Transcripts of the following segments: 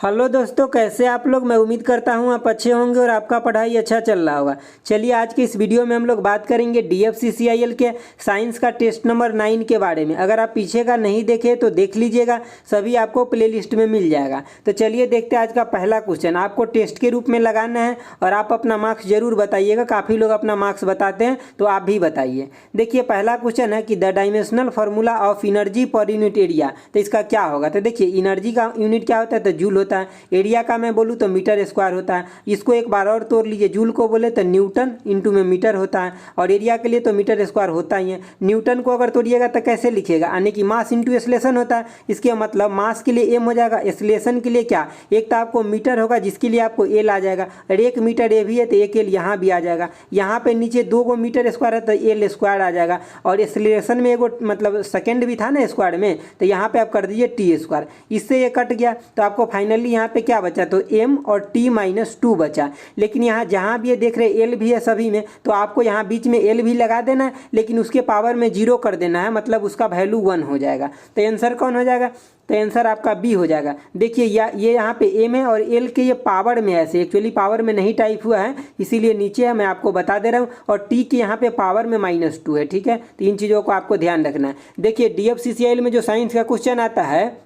Hello दोस्तों, कैसे आप लोग। मैं उम्मीद करता हूं आप अच्छे होंगे और आपका पढ़ाई अच्छा चल रहा होगा। चलिए आज की इस वीडियो में हम लोग बात करेंगे DFCCIL के साइंस का टेस्ट नंबर 9 के बारे में। अगर आप पीछे का नहीं देखे तो देख लीजिएगा, सभी आपको प्लेलिस्ट में मिल जाएगा। तो चलिए देखते हैं आज का पहला क्वेश्चन। आपको टेस्ट के रूप में लगाना है और आप अपना मार्क्स जरूर बताइएगा। काफ़ी लोग अपना मार्क्स बताते हैं तो आप भी बताइए। देखिए पहला क्वेश्चन है कि the dimensional formula of energy per unit area. तो इसका क्या होगा। तो देखिए एनर्जी का यूनिट क्या होता है, तो जूल होता है। एरिया का मैं बोलूँ तो मीटर स्क्वायर होता है। इसको एक बार और तोड़ लीजिए, जूल को बोले तो न्यूटन इंटू में मीटर होता है और एरिया के लिए तो मीटर स्क्वायर होता ही है। न्यूटन को अगर तोड़िएगा तो कैसे लिखिएगा, यानी कि मास इंटू एक्सेलरेशन होता है। इसके मतलब मास के लिए m हो जाएगा, एक्सेलरेशन के लिए क्या, एक तो आपको मीटर होगा जिसके लिए आपको l आ जाएगा और 1 मीटर ए भी है तो एक l यहाँ भी आ जाएगा। यहाँ पे नीचे 2 मीटर स्क्वायर है तो l स्क्वायर आ जाएगा और एक्सेलरेशन में एगो मतलब सेकेंड भी था ना स्क्वायर में, तो यहाँ पे आप कर दीजिए t स्क्वायर। इससे ये कट गया तो आपको फाइनली यहाँ पे क्या बचा, तो m और t-2 बचा। लेकिन यहाँ जहाँ भी ये देख रहे l भी है सभी में, तो आपको यहाँ बीच में l भी लगा देना है, लेकिन उसके पावर में 0 कर देना है, मतलब उसका वैल्यू 1 हो जाएगा। तो आंसर कौन हो जाएगा, तो आंसर आपका बी हो जाएगा। देखिए ये यहाँ पे m है और l के ये पावर में ऐसे एक्चुअली पावर में नहीं टाइप हुआ है, इसीलिए नीचे है, मैं आपको बता दे रहा हूँ। और t के यहाँ पे पावर में -2 है, ठीक है। तो इन चीज़ों को आपको ध्यान रखना है। देखिए DFCCIL में जो साइंस का क्वेश्चन आता है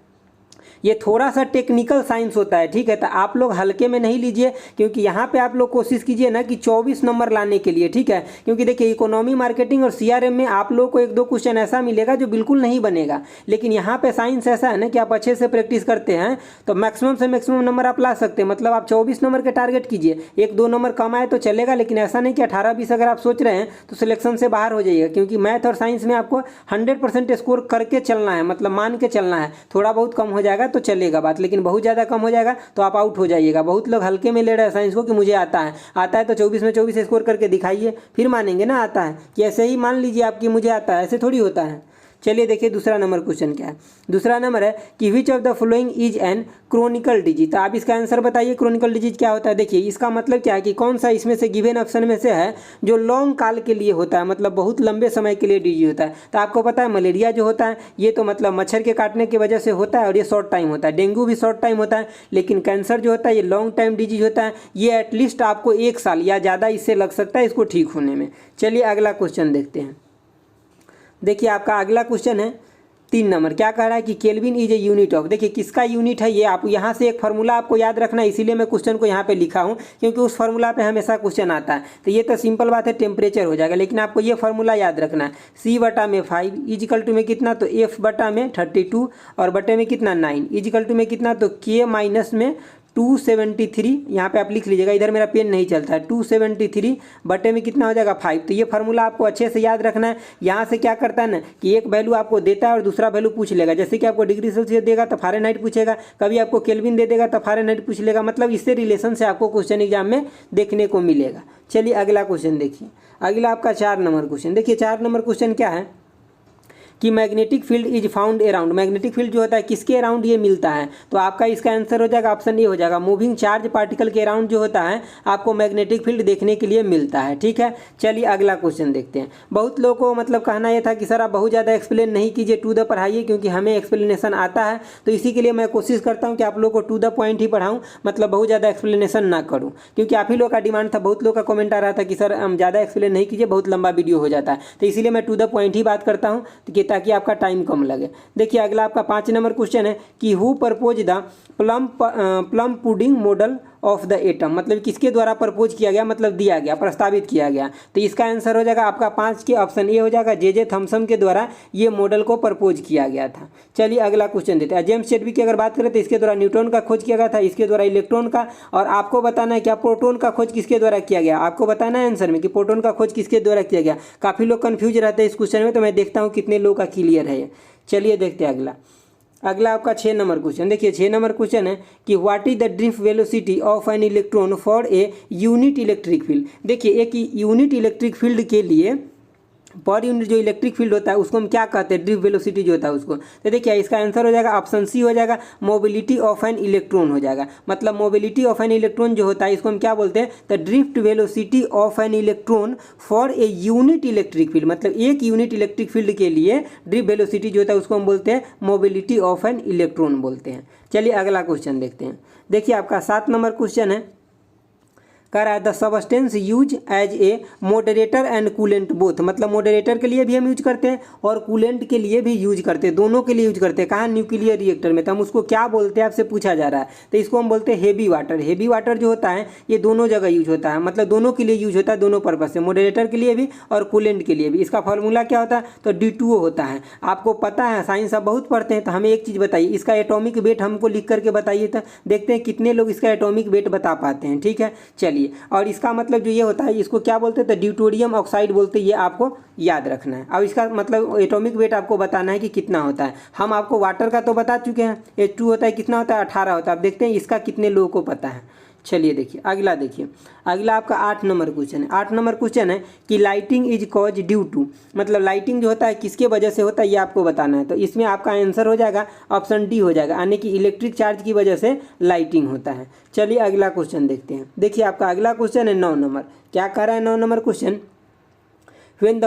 ये थोड़ा सा टेक्निकल साइंस होता है, ठीक है। तो आप लोग हल्के में नहीं लीजिए, क्योंकि यहाँ पे आप लोग कोशिश कीजिए ना कि 24 नंबर लाने के लिए, ठीक है। क्योंकि देखिए इकोनॉमी मार्केटिंग और CRM में आप लोग को 1-2 क्वेश्चन ऐसा मिलेगा जो बिल्कुल नहीं बनेगा, लेकिन यहाँ पे साइंस ऐसा है ना कि आप अच्छे से प्रैक्टिस करते हैं तो मैक्सिमम से मैक्सिमम नंबर आप ला सकते हैं। मतलब आप 24 नंबर के टारगेट कीजिए, 1-2 नंबर कम आए तो चलेगा, लेकिन ऐसा नहीं कि 18-20 अगर आप सोच रहे हैं तो सिलेक्शन से बाहर हो जाइएगा। क्योंकि मैथ और साइंस में आपको 100% स्कोर करके चलना है, मतलब मान के चलना है। थोड़ा बहुत कम हो जाएगा तो चलेगा बात, लेकिन बहुत ज़्यादा कम हो जाएगा तो आप आउट हो जाइएगा। बहुत लोग हल्के में ले रहे हैं साइंस को कि मुझे आता है तो 24 में 24 स्कोर करके दिखाइए, फिर मानेंगे ना आता है। कि ऐसे ही मान लीजिए आपकी मुझे आता है, ऐसे थोड़ी होता है। चलिए देखिए दूसरा नंबर क्वेश्चन क्या है। दूसरा नंबर है कि which of the following is an chronicle disease. तो आप इसका आंसर बताइए, क्रोनिकल डिजीज क्या होता है। देखिए इसका मतलब क्या है कि कौन सा इसमें से गिवन ऑप्शन में से है जो लॉन्ग काल के लिए होता है, मतलब बहुत लंबे समय के लिए डिजीज होता है। तो आपको पता है मलेरिया जो होता है ये तो मतलब मच्छर के काटने की वजह से होता है और ये शॉर्ट टाइम होता है। डेंगू भी शॉर्ट टाइम होता है, लेकिन कैंसर जो होता है ये लॉन्ग टाइम डिजीज होता है। ये एटलीस्ट आपको 1 साल या ज़्यादा इससे लग सकता है इसको ठीक होने में। चलिए अगला क्वेश्चन देखते हैं। देखिए आपका अगला क्वेश्चन है 3 नंबर, क्या कह रहा है कि kelvin is a unit of. देखिए किसका यूनिट है ये, आप यहाँ से एक फार्मूला आपको याद रखना है, इसीलिए मैं क्वेश्चन को यहाँ पे लिखा हूँ, क्योंकि उस फार्मूला पे हमेशा क्वेश्चन आता है। तो ये तो सिंपल बात है, टेम्परेचर हो जाएगा, लेकिन आपको ये फार्मूला याद रखना है। C/5 इजिकल टू में कितना, तो F/32 और बटे में कितना 9 इजिकल टू में कितना, तो K माइनस में 273। यहाँ पे आप लिख लीजिएगा, इधर मेरा पेन नहीं चलता है। 273 बटे में कितना हो जाएगा 5। तो ये फार्मूला आपको अच्छे से याद रखना है। यहाँ से क्या करता है ना कि एक वैल्यू आपको देता है और दूसरा वैल्यू पूछ लेगा। जैसे कि आपको डिग्री सेल्सियस देगा तो फ़ारेनहाइट पूछेगा, कभी आपको केल्विन दे देगा तो फ़ारेनहाइट पूछ लेगा। मतलब इससे रिलेशन से आपको क्वेश्चन एग्जाम में देखने को मिलेगा। चलिए अगला क्वेश्चन देखिए। अगला आपका 4 नंबर क्वेश्चन। देखिए 4 नंबर क्वेश्चन क्या है कि magnetic field is found around. Magnetic field जो होता है किसके अराउंड ये मिलता है, तो आपका इसका आंसर हो जाएगा ऑप्शन ए हो जाएगा। मूविंग चार्ज पार्टिकल के अराउंड जो होता है आपको मैग्नेटिक फील्ड देखने के लिए मिलता है, ठीक है। चलिए अगला क्वेश्चन देखते हैं। बहुत लोगों को मतलब कहना यह था कि सर आप बहुत ज़्यादा एक्सप्लेन नहीं कीजिए, टू द पढ़ाइए, क्योंकि हमें एक्सप्लेनेशन आता है। तो इसी के लिए मैं कोशिश करता हूँ कि आप लोग को टू द पॉइंट ही पढ़ाऊँ, मतलब बहुत ज़्यादा एक्सप्लेनेशन ना करूँ, क्योंकि आप ही लोग का डिमांड था। बहुत लोग का कमेंट आ रहा था कि सर हम ज़्यादा एक्सप्लेन नहीं कीजिए, बहुत लंबा वीडियो हो जाता है। तो इसीलिए मैं टू द पॉइंट ही बात करता हूँ ताकि आपका टाइम कम लगे। देखिए अगला आपका 5 नंबर क्वेश्चन है कि who propose the plum pudding model of the atom. मतलब किसके द्वारा प्रपोज किया गया, मतलब दिया गया, प्रस्तावित किया गया। तो इसका आंसर हो जाएगा आपका 5 के ऑप्शन ए हो जाएगा। जे थॉमसन के द्वारा ये मॉडल को प्रपोज किया गया था। चलिए अगला क्वेश्चन देते हैं। जेम्स चेडविक की अगर बात करें तो इसके द्वारा न्यूट्रॉन का खोज किया गया था, इसके द्वारा इलेक्ट्रॉन का। और आपको बताना है क्या प्रोटॉन का खोज किसके द्वारा किया गया। आपको बताना है आंसर में कि प्रोटॉन का खोज किसके द्वारा किया गया। काफ़ी लोग कन्फ्यूज रहते हैं इस क्वेश्चन में, तो मैं देखता हूँ कितने लोग का क्लियर है। चलिए देखते हैं अगला आपका 6 नंबर क्वेश्चन। देखिए 6 नंबर क्वेश्चन है कि what is the drift velocity of an electron for a unit electric field. देखिए एक यूनिट इलेक्ट्रिक फील्ड के लिए पर यूनिट जो इलेक्ट्रिक फील्ड होता है उसको हम क्या कहते हैं, ड्रिफ्ट वेलोसिटी जो होता है उसको। तो देखिए इसका आंसर हो जाएगा ऑप्शन सी हो जाएगा, मोबिलिटी ऑफ एन इलेक्ट्रॉन हो जाएगा। मतलब मोबिलिटी ऑफ एन इलेक्ट्रॉन जो होता है इसको हम क्या बोलते हैं, the drift velocity of an electron for a unit electric field. मतलब एक यूनिट इलेक्ट्रिक फील्ड के लिए ड्रिफ्ट वेलोसिटी जो होता है उसको हम बोलते हैं मोबिलिटी ऑफ एन इलेक्ट्रॉन बोलते हैं। चलिए अगला क्वेश्चन देखते हैं। देखिए आपका 7 नंबर क्वेश्चन है, कह रहा है the substance use as a moderator and coolant both, मतलब मॉडरेटर के लिए भी हम यूज करते हैं और कूलेंट के लिए भी यूज करते हैं, दोनों के लिए यूज करते हैं। कहाँ? न्यूक्लियर रिएक्टर में। तो हम उसको क्या बोलते हैं आपसे पूछा जा रहा है, तो इसको हम बोलते हैं हेवी वाटर। हेवी वाटर जो होता है ये दोनों जगह यूज होता है, मतलब दोनों के लिए यूज होता है, दोनों पर्पज से, मॉडरेटर के लिए भी और कूलेंट के लिए भी। इसका फॉर्मूला क्या होता है? तो D2O होता है। आपको पता है, साइंस आप बहुत पढ़ते हैं, तो हमें एक चीज़ बताइए, इसका एटॉमिक वेट हमको लिख करके बताइए, तो देखते हैं कितने लोग इसका एटॉमिक वेट बता पाते हैं। ठीक है, चलिए। और इसका मतलब जो ये होता है इसको क्या बोलते हैं? तो ड्यूटेरियम ऑक्साइड बोलते हैं, ये आपको याद रखना है। अब इसका मतलब एटॉमिक वेट आपको बताना है कि कितना होता है। हम आपको वाटर का तो बता चुके हैं, H2 होता है, कितना होता है? 18 होता है। अब देखते हैं इसका कितने लोगों को पता है। चलिए देखिए अगला, देखिए अगला आपका 8 नंबर क्वेश्चन है। 8 नंबर क्वेश्चन है कि lighting is cause due to, मतलब लाइटिंग जो होता है किसके वजह से होता है ये आपको बताना है। तो इसमें आपका आंसर हो जाएगा ऑप्शन डी हो जाएगा, यानी कि इलेक्ट्रिक चार्ज की वजह से लाइटिंग होता है। चलिए अगला क्वेश्चन देखते हैं। देखिए आपका अगला क्वेश्चन है 9 नंबर। क्या कह रहा है 9 number question? When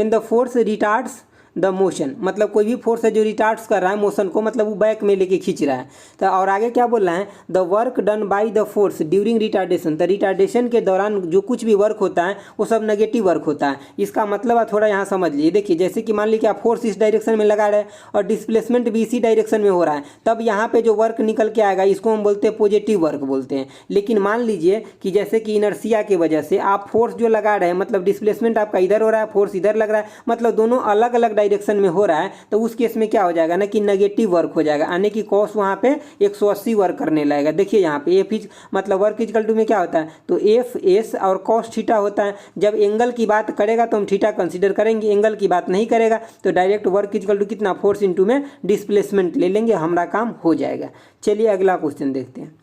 the force retards the motion, मतलब कोई भी फोर्स है जो रिटार्ड्स कर रहा है मोशन को, मतलब वो बैक में लेके खींच रहा है। तो और आगे क्या बोल रहा है? The work done by the force during retardation, तो रिटार्डेशन के दौरान जो कुछ भी वर्क होता है वो सब नेगेटिव वर्क होता है। इसका मतलब आप थोड़ा यहाँ समझ लीजिए। देखिए जैसे कि मान लीजिए आप फोर्स इस डायरेक्शन में लगा रहे हैं और डिस्प्लेसमेंट भी इसी डायरेक्शन में हो रहा है, तब यहाँ पे जो वर्क निकल के आएगा इसको हम बोलते हैं पॉजिटिव वर्क बोलते हैं। लेकिन मान लीजिए कि जैसे कि इनर्सिया की वजह से आप फोर्स जो लगा रहे हैं, मतलब डिस्प्लेसमेंट आपका इधर हो रहा है, फोर्स इधर लग रहा है, मतलब दोनों अलग अलग डायरेक्शन में हो रहा है, तो उस केस में क्या हो जाएगा ना कि नेगेटिव वर्क हो जाएगा, यानी कि कॉस वहां पे 180 वर्क करने लगेगा। देखिए यहाँ पे एफ इज मतलब वर्क इजकल टू में क्या होता है? तो एफ एस और कॉस थीटा होता है। जब एंगल की बात करेगा तो हम थीटा कंसीडर करेंगे, एंगल की बात नहीं करेगा तो डायरेक्ट वर्क इजकल टू कितना? फोर्स इंटू में डिस्प्लेसमेंट ले लेंगे, हमारा काम हो जाएगा। चलिए अगला क्वेश्चन देखते हैं।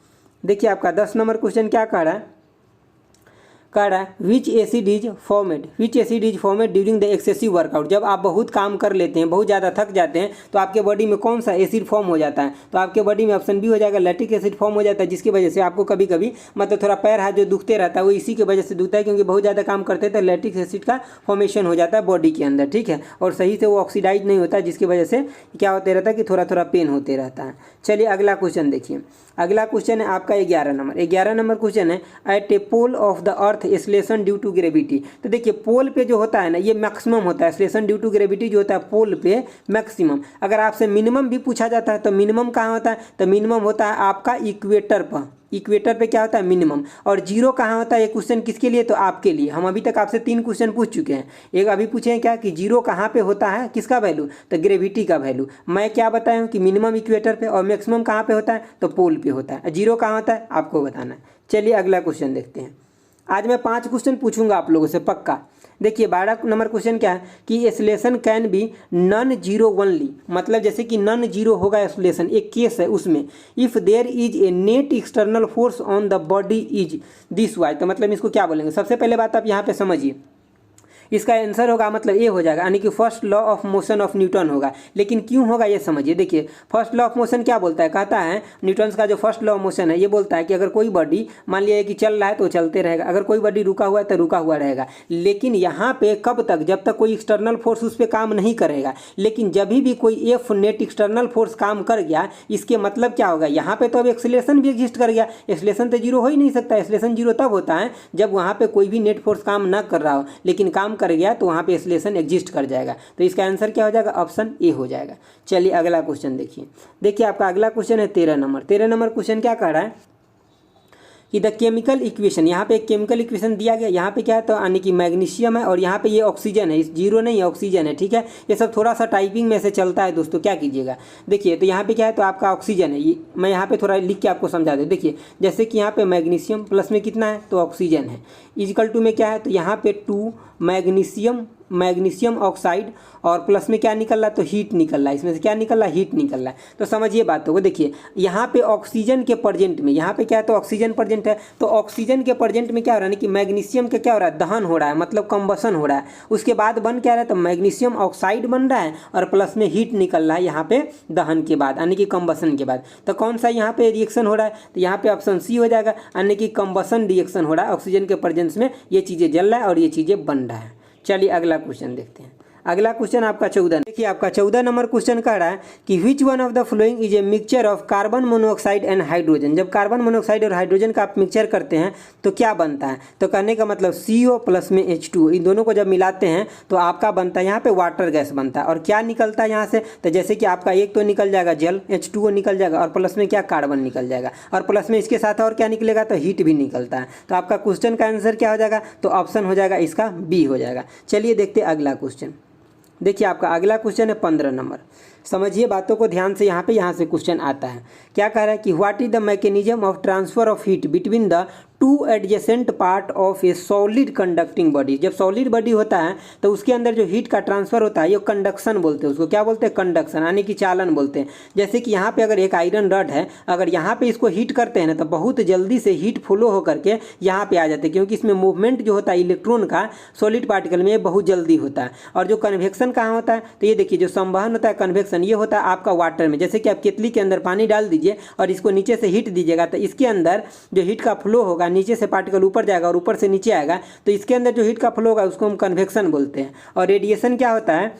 देखिए आपका 10 नंबर क्वेश्चन क्या कह रहा है? कह रहा है विच acid is formed during the excessive workout, जब आप बहुत काम कर लेते हैं, बहुत ज़्यादा थक जाते हैं, तो आपके बॉडी में कौन सा एसिड फॉर्म हो जाता है? तो आपके बॉडी में ऑप्शन बी हो जाएगा लैक्टिक एसिड फॉर्म हो जाता है, जिसकी वजह से आपको कभी कभी मतलब थोड़ा पैर हाथ जो दुखते रहता है वो इसी की वजह से दुखता है, क्योंकि बहुत ज़्यादा काम करते हैं तो लैक्टिक एसिड का फॉर्मेशन हो जाता है बॉडी के अंदर। ठीक है, और सही से वो ऑक्सीडाइज नहीं होता है, जिसकी वजह से क्या होते रहता है कि थोड़ा थोड़ा पेन होते रहता है। चलिए अगला क्वेश्चन देखिए। अगला क्वेश्चन है आपका 11 नंबर। 11 नंबर क्वेश्चन है at a pole of the earth acceleration due to gravity. तो देखिए पोल पे जो होता है ना ये मैक्सिमम होता है, एक्सेलरेशन ड्यू टू ग्रेविटी जो होता है पोल पे मैक्सिमम। अगर आपसे मिनिमम भी पूछा जाता है तो मिनिमम कहाँ होता है? तो मिनिमम होता है आपका इक्वेटर पर। इक्वेटर पे क्या होता है? मिनिमम। और जीरो कहाँ होता है? ये क्वेश्चन किसके लिए? तो आपके लिए। हम अभी तक आपसे 3 क्वेश्चन पूछ चुके हैं। एक अभी पूछे हैं क्या कि जीरो कहाँ पे होता है, किसका वैल्यू? तो ग्रेविटी का वैल्यू। मैं क्या बताया हूँ कि मिनिमम इक्वेटर पे और मैक्सिमम कहाँ पे होता है? तो पोल पे होता है। जीरो कहाँ होता है आपको बताना है। चलिए अगला क्वेश्चन देखते हैं। आज मैं 5 क्वेश्चन पूछूंगा आप लोगों से पक्का। देखिए 12 नंबर क्वेश्चन क्या है कि acceleration can be non zero only, मतलब जैसे कि नॉन जीरो होगा एक्सेलरेशन, एक केस है उसमें, if there is a net external force on the body is this why. तो मतलब इसको क्या बोलेंगे? सबसे पहले बात आप यहाँ पे समझिए, इसका आंसर होगा मतलब ए हो जाएगा, यानी कि first law of motion of Newton होगा। लेकिन क्यों होगा ये समझिए। देखिए फर्स्ट लॉ ऑफ मोशन क्या बोलता है? कहता है न्यूटन का जो फर्स्ट लॉ ऑफ मोशन है ये बोलता है कि अगर कोई बॉडी मान लिया कि चल रहा है तो चलते रहेगा, अगर कोई बॉडी रुका हुआ है तो रुका हुआ रहेगा। लेकिन यहाँ पे कब तक? जब तक कोई एक्सटर्नल फोर्स उस पर काम नहीं करेगा। लेकिन जब भी कोई एफ नेट एक्सटर्नल फोर्स काम कर गया, इसके मतलब क्या होगा? यहाँ पे तो अब एक्सेलरेशन भी एग्जिस्ट कर गया। एक्सेलरेशन तो जीरो हो ही नहीं सकता। एक्सेलरेशन जीरो तब होता है जब वहाँ पे कोई भी नेट फोर्स काम ना कर रहा हो, लेकिन काम कर गया तो वहाँ पे एक्सेलरेशन एग्जिस्ट कर जाएगा। तो इसका आंसर क्या हो जाएगा? ऑप्शन ए हो जाएगा। चलिए अगला क्वेश्चन देखिए। देखिए आपका अगला क्वेश्चन है 13 नंबर। 13 नंबर क्वेश्चन क्या कह रहा है कि द केमिकल इक्वेशन, यहाँ पे एक केमिकल इक्वेशन दिया गया। यहाँ पे क्या है? तो यानी कि मैग्नीशियम है और यहाँ पे ये ऑक्सीजन है, इस जीरो नहीं है ऑक्सीजन है। ठीक है, ये सब थोड़ा सा टाइपिंग में से चलता है दोस्तों, क्या कीजिएगा। देखिए तो यहाँ पे क्या है? तो आपका ऑक्सीजन है। ये मैं यहाँ पे थोड़ा लिख के आपको समझा दूँ। देखिए जैसे कि यहाँ पे मैग्नीशियम प्लस में कितना है? तो ऑक्सीजन है। इजकल टू में क्या है? तो यहाँ पे 2 मैग्नीशियम ऑक्साइड और प्लस में क्या निकल रहा है? तो हीट निकल रहा है। इसमें से क्या निकल रहा है? हीट निकल रहा है। तो समझिए बातों को। देखिए यहाँ पे ऑक्सीजन के प्रेजेंट में, यहाँ पे क्या है? तो ऑक्सीजन प्रेजेंट है। तो ऑक्सीजन के प्रेजेंट में क्या हो रहा है कि मैग्नीशियम का क्या हो रहा है? दहन हो रहा है, मतलब कंबसन हो रहा है। उसके बाद बन क्या रहा है? तो मैग्नीशियम ऑक्साइड बन रहा है और प्लस में हीट निकल रहा है यहाँ पे दहन के बाद, यानी कि कंबसन के बाद। तो कौन सा यहाँ पे रिएक्शन हो रहा है? तो यहाँ पे ऑप्शन सी हो जाएगा, यानी कि कंबसन रिएक्शन हो रहा है। ऑक्सीजन के प्रेजेंस में ये चीज़ें जल रहा है और ये चीज़ें बन रहा है। चलिए अगला क्वेश्चन देखते हैं। अगला क्वेश्चन आपका 14। देखिए आपका 14 नंबर क्वेश्चन कह रहा है कि which one of the following is a mixture of carbon monoxide and hydrogen. जब कार्बन मोनोऑक्साइड और हाइड्रोजन का आप मिक्सचर करते हैं तो क्या बनता है, तो कहने का मतलब CO प्लस में H2, इन दोनों को जब मिलाते हैं तो आपका बनता है यहाँ पे वाटर गैस बनता है। और क्या निकलता है यहाँ से, तो जैसे कि आपका एक तो निकल जाएगा जल H2O निकल जाएगा, और प्लस में क्या कार्बन निकल जाएगा, और प्लस में इसके साथ और क्या निकलेगा, तो हीट भी निकलता है। तो आपका क्वेश्चन का आंसर क्या हो जाएगा, तो ऑप्शन हो जाएगा इसका बी हो जाएगा। चलिए देखते हैं अगला क्वेश्चन। देखिए आपका अगला क्वेश्चन है 15 नंबर। समझिए बातों को ध्यान से, यहाँ से क्वेश्चन आता है। क्या कह रहा है कि what is the mechanism of transfer of heat between the two adjacent part of A solid conducting body. जब सॉलिड बॉडी होता है तो उसके अंदर जो हीट का ट्रांसफर होता है ये कंडक्शन बोलते हैं, उसको क्या बोलते हैं, कंडक्शन, यानी कि चालन बोलते हैं। जैसे कि यहाँ पे अगर एक आयरन रड है, अगर यहाँ पे इसको हीट करते हैं ना तो बहुत जल्दी से हीट फ्लो होकर के यहाँ पे आ जाते हैं, क्योंकि इसमें मूवमेंट जो होता है इलेक्ट्रॉन का सॉलिड पार्टिकल में ये बहुत जल्दी होता है। और जो कन्वेक्शन कहाँ होता है, तो ये देखिए जो संवहन होता है कन्वेक्शन ये होता है आपका वाटर में। जैसे कि आप केतली के अंदर पानी डाल दीजिए और इसको नीचे से हीट दीजिएगा तो इसके अंदर जो हीट का फ्लो होगा, नीचे से पार्टिकल ऊपर जाएगा और ऊपर से नीचे आएगा, तो इसके अंदर जो हीट का फ्लो होगा उसको हम कन्वेक्शन बोलते हैं। और रेडिएशन क्या होता है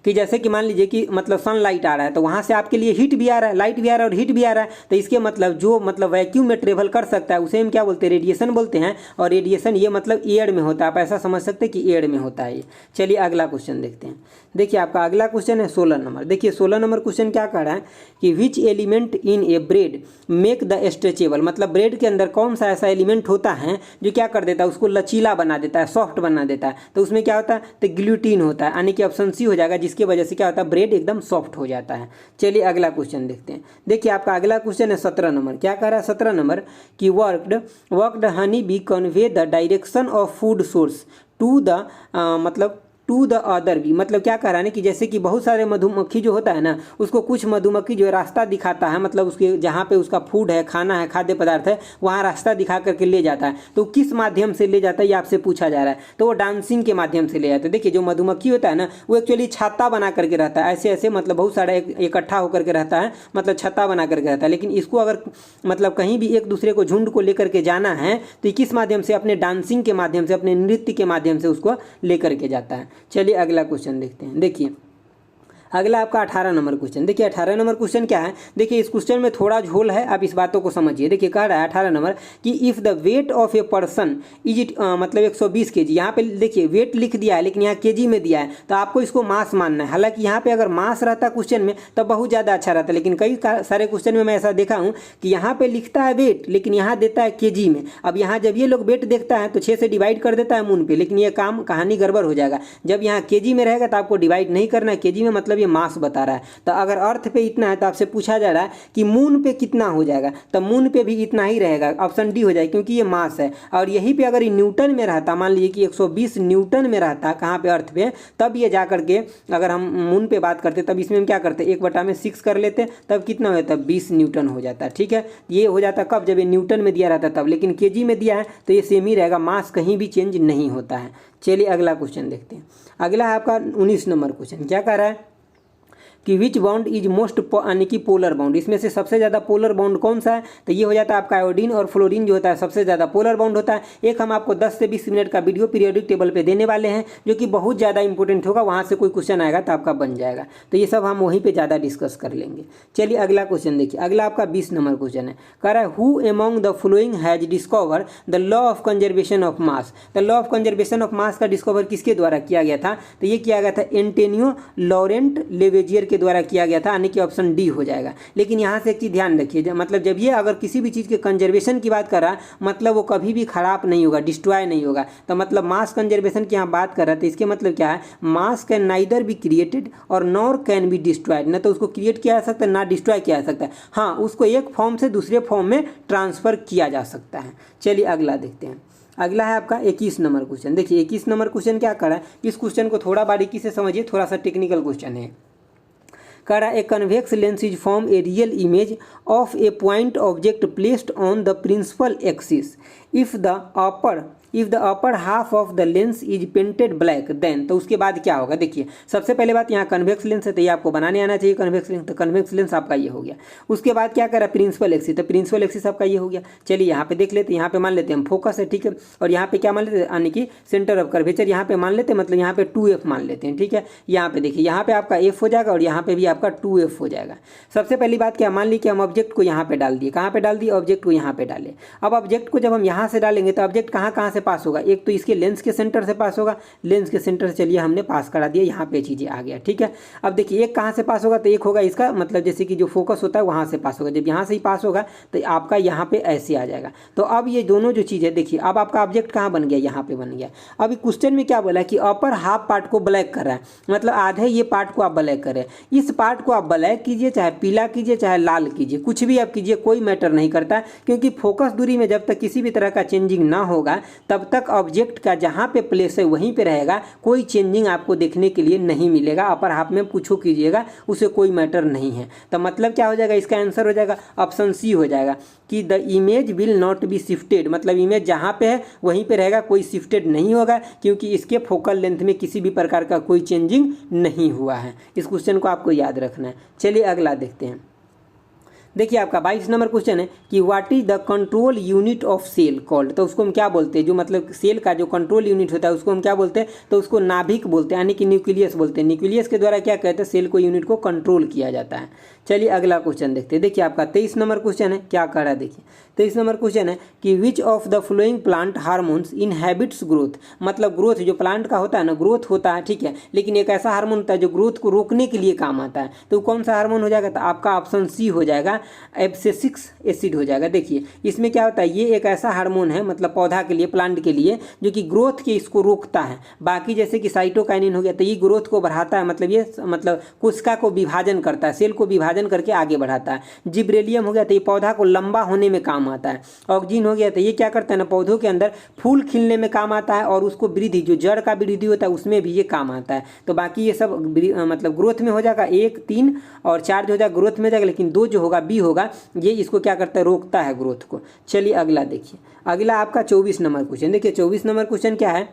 कि जैसे कि मान लीजिए कि मतलब सनलाइट आ रहा है तो वहाँ से आपके लिए हीट भी आ रहा है, लाइट भी आ रहा है और हीट भी आ रहा है, तो इसके मतलब जो मतलब वैक्यूम में ट्रेवल कर सकता है उसे हम क्या बोलते हैं, रेडिएशन बोलते हैं। और रेडिएशन ये मतलब एयर में होता है, आप ऐसा समझ सकते हैं कि एयर में होता है ये। चलिए अगला क्वेश्चन देखते हैं। देखिए आपका अगला क्वेश्चन है 16 नंबर। देखिए 16 नंबर क्वेश्चन क्या कह रहा है कि which element in A bread make the stretchable. मतलब ब्रेड के अंदर कौन सा ऐसा एलिमेंट होता है जो क्या कर देता है, उसको लचीला बना देता है, सॉफ्ट बना देता है। तो उसमें क्या होता है, तो ग्लूटीन होता है, यानी कि ऑप्शन सी हो जाएगा, जिसकी वजह से क्या होता है, ब्रेड एकदम सॉफ्ट हो जाता है। चलिए अगला क्वेश्चन देखते हैं। देखिए आपका अगला क्वेश्चन है 17 नंबर। क्या कह रहा है 17 नंबर कि worked honey bee convey the direction of food source to the मतलब टू द अदर बी। मतलब क्या कह रहा है ना कि जैसे कि बहुत सारे मधुमक्खी जो होता है ना, उसको कुछ मधुमक्खी जो है रास्ता दिखाता है, मतलब उसके जहाँ पे उसका फूड है, खाना है, खाद्य पदार्थ है, वहाँ रास्ता दिखा करके ले जाता है। तो किस माध्यम से ले जाता है ये आपसे पूछा जा रहा है, तो वो डांसिंग के माध्यम से ले जाता है। देखिए जो मधुमक्खी होता है ना वो एक्चुअली छत्ता बना करके रहता है, ऐसे ऐसे मतलब बहुत सारा इकट्ठा होकर के रहता है, मतलब छत्ता बना करके रहता है। लेकिन इसको अगर मतलब कहीं भी एक दूसरे को झुंड को लेकर के जाना है तो किस माध्यम से, अपने डांसिंग के माध्यम से, अपने नृत्य के माध्यम से उसको लेकर के जाता है। चलिए अगला क्वेश्चन देखते हैं। देखिए अगला आपका 18 नंबर क्वेश्चन। देखिए 18 नंबर क्वेश्चन क्या है, देखिए इस क्वेश्चन में थोड़ा झोल है, आप इस बातों को समझिए। देखिए कह रहा है 18 नंबर कि if the weight of a person is it मतलब 120 kg। यहाँ पे देखिए वेट लिख दिया है लेकिन यहाँ केजी में दिया है, तो आपको इसको मास मानना है। हालांकि यहाँ पे अगर मास रहता क्वेश्चन में तब बहुत ज़्यादा अच्छा रहता, लेकिन कई सारे क्वेश्चन में मैं ऐसा देखा हूँ कि यहाँ पे लिखता है वेट लेकिन यहाँ देता है केजी में। अब यहाँ जब ये लोग वेट देखता है तो 6 से डिवाइड कर देता है मून पे, लेकिन ये कहानी गड़बड़ हो जाएगा। जब यहाँ केजी में रहेगा तो आपको डिवाइड नहीं करना है केजी में, मतलब मास बता रहा है। तो अगर अर्थ पे इतना है तो आपसे पूछा जा रहा है कि मून पे कितना हो जाएगा, तो मून पे भी इतना ही रहेगा, ऑप्शन डी हो जाएगा, क्योंकि ये मास है। और यहीं पे अगर ये न्यूटन में रहता, मान लीजिए कि 120 न्यूटन में रहता, कहाँ पे, अर्थ पे, तब ये जा करके अगर हम मून पे बात करते तब इसमें हम क्या करते, 1/6 कर लेते, तब कितना हो जाता, 20 न्यूटन हो जाता। ठीक है, ये हो जाता कब, जब ये न्यूटन में दिया रहता तब, लेकिन केजी में दिया है तो ये सेम ही रहेगा, मास कहीं भी चेंज नहीं होता है। चलिए अगला क्वेश्चन देखते हैं। अगला है आपका 19 नंबर क्वेश्चन। क्या कह रहा है कि विच बॉन्ड इज मोस्ट यानी कि पोलर बॉन्ड, इसमें से सबसे ज़्यादा पोलर बॉन्ड कौन सा है, तो ये हो जाता है आपका आयोडीन और फ्लोरीन जो होता है सबसे ज़्यादा पोलर बॉन्ड होता है। एक हम आपको 10 से 20 मिनट का वीडियो पीरियोडिक टेबल पे देने वाले हैं जो कि बहुत ज़्यादा इंपॉर्टेंट होगा, वहाँ से कोई क्वेश्चन आएगा तो आपका बन जाएगा, तो ये सब हम वहीं पर ज़्यादा डिस्कस कर लेंगे। चलिए अगला क्वेश्चन देखिए। अगला आपका 20 नंबर क्वेश्चन है। कह रहा है who among the flowing has discover the law of conservation of mass. The law of conservation of mass का डिस्कवर किसके द्वारा किया गया था, तो ये किया गया था एंटोनियो लॉरेंट लेवेजियर के द्वारा किया गया था, यानी कि ऑप्शन डी हो जाएगा। लेकिन यहाँ से एक चीज़ ध्यान रखिए, मतलब जब ये अगर किसी भी चीज़ के कंजर्वेशन की बात कर रहा है मतलब वो कभी भी खराब नहीं होगा, डिस्ट्रॉय नहीं होगा। तो मतलब मास कंजर्वेशन की यहाँ बात कर रहा है तो इसके मतलब क्या है, मास कैन नाइदर बी क्रिएटेड और नॉर कैन बी डिस्ट्रॉयड। ना तो उसको क्रिएट किया जा सकता है ना डिस्ट्रॉय किया जा सकता है, हाँ उसको एक फॉर्म से दूसरे फॉर्म में ट्रांसफर किया जा सकता है। चलिए अगला देखते हैं। अगला है आपका 21 नंबर क्वेश्चन। देखिए 21 नंबर क्वेश्चन क्या कर रहा है, इस क्वेश्चन को थोड़ा बारीकी से समझिए, थोड़ा सा टेक्निकल क्वेश्चन है। कह रहा है a convex lens is form a real image of a point object placed on the principal axis if the upper if the upper half of the lens is painted black then, तो उसके बाद क्या होगा। देखिए सबसे पहले बात यहाँ कन्वेक्स लेंस है तो ये आपको बनाने आना चाहिए कन्वेक्स लेंस, तो कन्वेक्स लेंस आपका ये हो गया। उसके बाद क्या करा प्रिंसिपल एक्सिस, तो प्रिंसिपल एक्सिस आपका ये हो गया। चलिए यहाँ पे देख लेते हैं, यहाँ पे मान लेते हैं हम फोकस है, ठीक है, और यहाँ पे क्या मान लेते हैं यानी कि सेंटर ऑफ कर्वेचर यहाँ पे मान लेते हैं, मतलब यहाँ पे 2f मान लेते हैं, ठीक है। यहाँ पे देखिए यहाँ पे आपका f हो जाएगा और यहाँ पे भी आपका 2f हो जाएगा। सबसे पहली बात क्या, मान ली कि हम ऑब्जेक्ट को यहाँ पे डाल दिए, कहाँ पे डाल दिए, ऑब्जेक्ट को यहाँ पे डाले। अब ऑब्जेक्ट को जब हम यहाँ से डालेंगे तो ऑब्जेक्ट कहाँ से पास होगा, एक तो इसके लेंस के सेंटर से पास होगा, लेंस के सेंटर से चलिए हमने पास करा दिया, यहाँ पे चीज़ें आ गया, ठीक है। अब देखिए एक कहाँ से पास होगा, तो एक होगा इसका मतलब जैसे कि जो फोकस होता है वहाँ से पास होगा, जब यहाँ से ही पास होगा तो आपका यहाँ पे ऐसे आ जाएगा। तो अब ये दोनों जो चीज़ है देखिए, अब आपका ऑब्जेक्ट कहाँ बन गया, यहाँ पे बन गया। अभी क्वेश्चन में क्या बोला कि अपर हाफ पार्ट को ब्लैक कर रहा है, मतलब आधे ये पार्ट को आप ब्लैक करें। इस पार्ट को आप ब्लैक कीजिए, चाहे पीला कीजिए, चाहे लाल कीजिए, कुछ भी आप कीजिए, कोई मैटर नहीं करता, क्योंकि फोकस दूरी में जब तक किसी भी तरह का चेंजिंग ना होगा तब तक ऑब्जेक्ट का जहाँ पे प्लेस है वहीं पे रहेगा, कोई चेंजिंग आपको देखने के लिए नहीं मिलेगा। अपर हाफ में कुछ कीजिएगा उसे कोई मैटर नहीं है। तो मतलब क्या हो जाएगा, इसका आंसर हो जाएगा ऑप्शन सी हो जाएगा कि the image will not be shifted, मतलब इमेज जहाँ पे है वहीं पे रहेगा, कोई शिफ्टेड नहीं होगा, क्योंकि इसके फोकल लेंथ में किसी भी प्रकार का कोई चेंजिंग नहीं हुआ है। इस क्वेश्चन को आपको याद रखना है। चलिए अगला देखते हैं। देखिए आपका 22 नंबर क्वेश्चन है कि what is the control unit of cell called, तो उसको हम क्या बोलते हैं, जो मतलब सेल का जो कंट्रोल यूनिट होता है उसको हम क्या बोलते हैं, तो उसको नाभिक बोलते हैं, यानी कि न्यूक्लियस बोलते हैं। न्यूक्लियस के द्वारा क्या कहते हैं, सेल को यूनिट को कंट्रोल किया जाता है। चलिए अगला क्वेश्चन देखते हैं। देखिए आपका 23 नंबर क्वेश्चन है, क्या कह रहा है देखिए 23 नंबर क्वेश्चन है कि which of the flowing plant hormones inhabits growth, मतलब ग्रोथ जो प्लांट का होता है ना, ग्रोथ होता है, ठीक है, लेकिन एक ऐसा हार्मोन होता है जो ग्रोथ को रोकने के लिए काम आता है, तो कौन सा हार्मोन हो जाएगा, तो आपका ऑप्शन सी हो जाएगा, एब्सिसिक एसिड हो जाएगा। देखिए इसमें क्या होता है, ये एक ऐसा हार्मोन है मतलब पौधा के लिए, प्लांट के लिए, जो कि ग्रोथ के इसको रोकता है। बाकी जैसे कि साइटोकाइनिन हो गया तो ये ग्रोथ को बढ़ाता है, मतलब ये मतलब कोशिका को विभाजन करता है, सेल को विभाजन करके आगे बढ़ाता है। जिब्रेलियम हो गया तो ये पौधा को लंबा होने में काम आता है। ऑक्सीजन हो गया तो ये क्या करता है ना, पौधों के अंदर फूल खिलने में काम आता है, और उसको वृद्धि जो जड़ का वृद्धि होता है उसमें भी ये काम आता है। तो बाकी ये सब मतलब ग्रोथ में हो जाएगा, 1, 3 और 4 जो हो जाएगा ग्रोथ में जाएगा, लेकिन 2 जो होगा बी होगा, ये इसको क्या करता है, रोकता है ग्रोथ को। चलिए अगला देखिए, अगला आपका 24 नंबर क्वेश्चन। देखिए 24 नंबर क्वेश्चन क्या है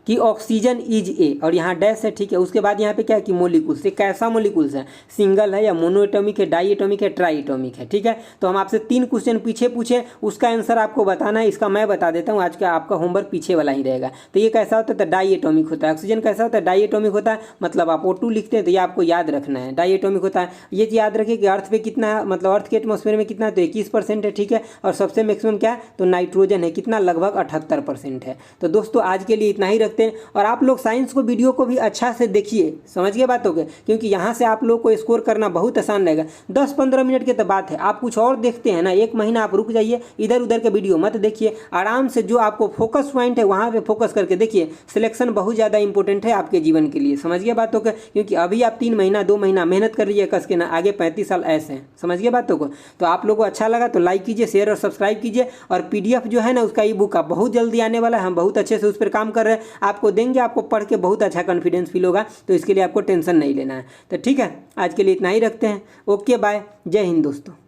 कि ऑक्सीजन इज ए, और यहाँ डैश है, ठीक है। उसके बाद यहाँ पे क्या है कि मोलिकुल्स, ये कैसा मोलिकुल्स है, सिंगल है या मोनोएटॉमिक है, डाई एटॉमिक है, ट्राई एटॉमिक है, ठीक है। तो हम आपसे 3 क्वेश्चन पीछे पूछे, उसका आंसर आपको बताना है। इसका मैं बता देता हूँ, आज का आपका होमवर्क पीछे वाला ही रहेगा। तो ये कैसा होता है, तो डाई एटॉमिक होता है। ऑक्सीजन कैसा होता है, डाई एटॉमिक होता है, मतलब आप O2 लिखते हैं तो ये आपको याद रखना है, डाई एटॉमिक होता है। ये याद रखिए कि अर्थ पे कितना है, मतलब अर्थ के एटमॉस्फेयर में कितना है, तो 21% है, ठीक है। और सबसे मैक्सिमम क्या है, तो नाइट्रोजन है, कितना, लगभग 78% है। तो दोस्तों आज के लिए इतना ही रखते हैं, और आप लोग साइंस को वीडियो को भी अच्छा से देखिए, समझ गए बातों के, क्योंकि यहाँ से आप लोग को स्कोर करना बहुत आसान रहेगा। 10-15 मिनट की तो बात है, आप कुछ और देखते हैं ना, 1 महीना आप रुक जाइए, इधर उधर के वीडियो मत देखिए, आराम से जो आपको फोकस पॉइंट है वहाँ पे फोकस करके देखिए। सिलेक्शन बहुत ज़्यादा इंपॉर्टेंट है आपके जीवन के लिए, समझ गए बातों को, क्योंकि अभी आप 3 महीना 2 महीना मेहनत कर लीजिए कस के ना, आगे 35 साल ऐसे हैं, समझ गए बातों को। तो आप लोगों को अच्छा लगा तो लाइक कीजिए, शेयर और सब्सक्राइब कीजिए, और PDF जो है ना उसका ई-बुक का बहुत जल्दी आने वाला है, हम बहुत अच्छे से उस पर काम कर रहे हैं, आपको देंगे, आपको पढ़ के बहुत अच्छा कॉन्फिडेंस फील होगा, तो इसके लिए आपको टेंशन नहीं लेना है। तो ठीक है, आज के लिए इतना ही रखते हैं। ओके बाय, जय हिंद दोस्तों।